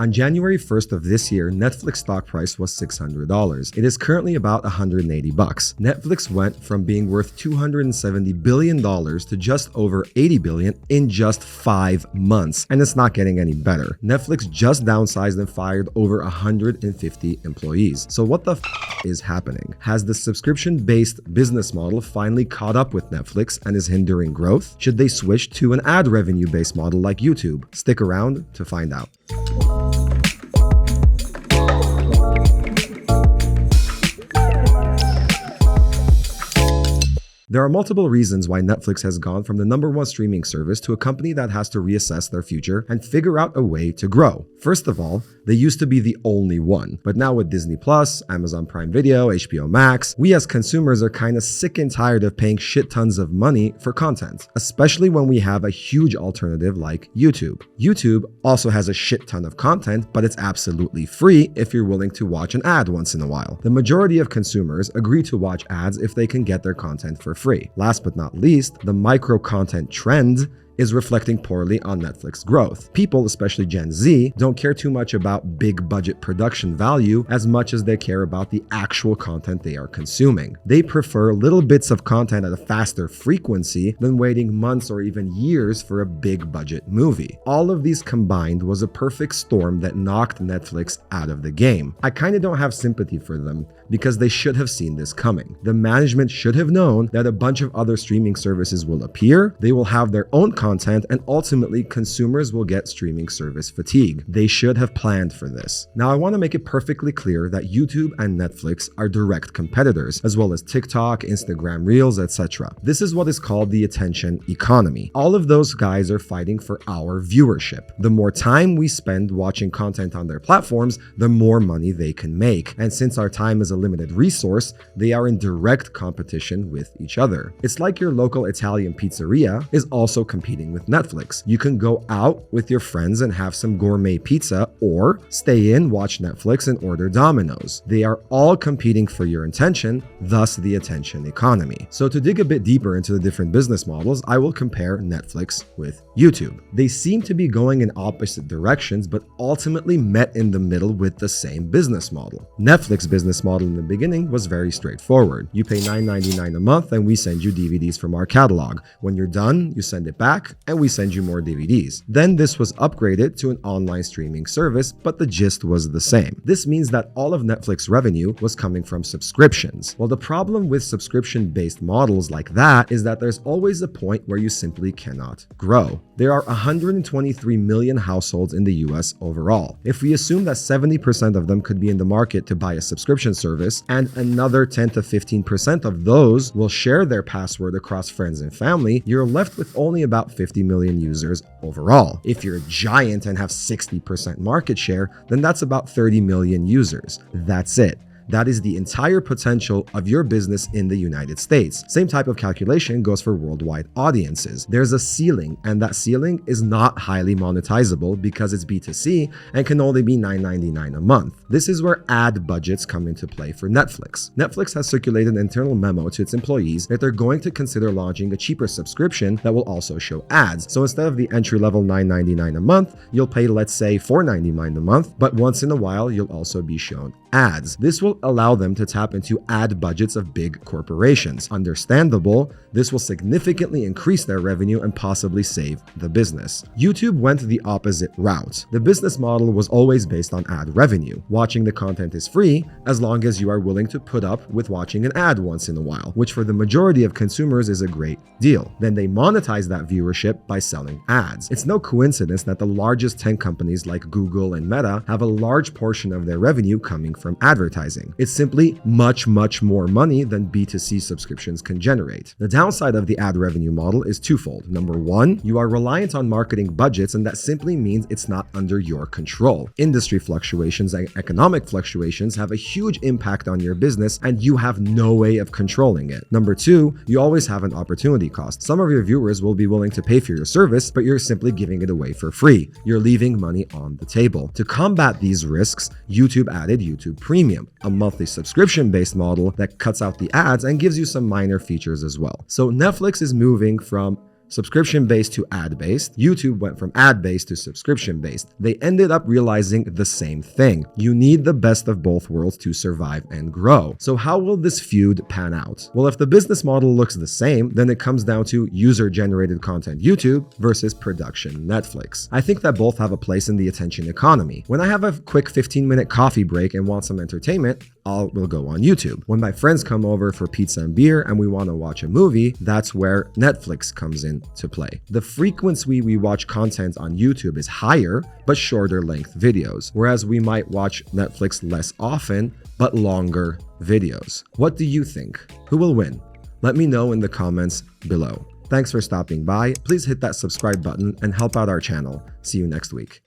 On January 1st of this year, Netflix stock price was $600. It is currently about $180. Netflix went from being worth $270 billion to just over $80 billion in just 5 months, and it's not getting any better. Netflix just downsized and fired over 150 employees. So what the is happening? Has the subscription-based business model finally caught up with Netflix and is hindering growth? Should they switch to an ad revenue-based model like YouTube? Stick around to find out. There are multiple reasons why Netflix has gone from the #1 streaming service to a company that has to reassess their future and figure out a way to grow. First of all, they used to be the only one, but now with Disney+, Amazon Prime Video, HBO Max, we as consumers are kind of sick and tired of paying shit tons of money for content, especially when we have a huge alternative like YouTube. YouTube also has a shit ton of content, but it's absolutely free if you're willing to watch an ad once in a while. The majority of consumers agree to watch ads if they can get their content for free. Last but not least, the micro-content trend is reflecting poorly on Netflix growth. People, especially Gen Z, don't care too much about big budget production value as much as they care about the actual content they are consuming. They prefer little bits of content at a faster frequency than waiting months or even years for a big budget movie. All of these combined was a perfect storm that knocked Netflix out of the game. I kind of don't have sympathy for them because they should have seen this coming. The management should have known that a bunch of other streaming services will appear, they will have their own content, and ultimately consumers will get streaming service fatigue. They should have planned for this. Now, I want to make it perfectly clear that YouTube and Netflix are direct competitors, as well as TikTok, Instagram Reels, etc. This is what is called the attention economy. All of those guys are fighting for our viewership. The more time we spend watching content on their platforms, the more money they can make. And since our time is a limited resource, they are in direct competition with each other. It's like your local Italian pizzeria is also competing with Netflix. You can go out with your friends and have some gourmet pizza, or stay in, watch Netflix, and order Domino's. They are all competing for your attention, thus the attention economy. So to dig a bit deeper into the different business models, I will compare Netflix with YouTube. They seem to be going in opposite directions, but ultimately met in the middle with the same business model. Netflix business model in the beginning was very straightforward. You pay $9.99 a month and we send you DVDs from our catalog. When you're done, you send it back and we send you more DVDs. Then this was upgraded to an online streaming service, but the gist was the same. This means that all of Netflix revenue was coming from subscriptions. Well, the problem with subscription-based models like that is that there's always a point where you simply cannot grow. There are 123 million households in the US overall. If we assume that 70% of them could be in the market to buy a subscription service, and another 10 to 15% of those will share their password across friends and family, you're left with only about 50 million users overall. If you're a giant and have 60% market share, then that's about 30 million users. That's it. That is the entire potential of your business in the United States. Same type of calculation goes for worldwide audiences. There's a ceiling, and that ceiling is not highly monetizable because it's B2C and can only be $9.99 a month. This is where ad budgets come into play for Netflix. Netflix has circulated an internal memo to its employees that they're going to consider launching a cheaper subscription that will also show ads. So instead of the entry-level $9.99 a month, you'll pay, let's say, $4.99 a month, but once in a while, you'll also be shown ads. This will allow them to tap into ad budgets of big corporations. Understandable, this will significantly increase their revenue and possibly save the business. YouTube went the opposite route. The business model was always based on ad revenue. Watching the content is free as long as you are willing to put up with watching an ad once in a while, which for the majority of consumers is a great deal. Then they monetize that viewership by selling ads. It's no coincidence that the largest 10 companies like Google and Meta have a large portion of their revenue coming from advertising. It's simply much more money than B2C subscriptions can generate. The downside of the ad revenue model is twofold. Number one, you are reliant on marketing budgets, and that simply means it's not under your control. Industry fluctuations and economic fluctuations have a huge impact on your business, and you have no way of controlling it. Number two, you always have an opportunity cost. Some of your viewers will be willing to pay for your service, but you're simply giving it away for free. You're leaving money on the table. To combat these risks, YouTube added YouTube Premium, a monthly subscription-based model that cuts out the ads and gives you some minor features as well. So Netflix is moving from subscription-based to ad-based. YouTube went from ad-based to subscription-based. They ended up realizing the same thing. You need the best of both worlds to survive and grow. So how will this feud pan out? Well, if the business model looks the same, then it comes down to user-generated content YouTube versus production Netflix. I think that both have a place in the attention economy. When I have a quick 15-minute coffee break and want some entertainment, we'll go on YouTube. When my friends come over for pizza and beer and we want to watch a movie, that's where Netflix comes into play. The frequency we watch content on YouTube is higher, but shorter length videos, whereas we might watch Netflix less often, but longer videos. What do you think? Who will win? Let me know in the comments below. Thanks for stopping by. Please hit that subscribe button and help out our channel. See you next week.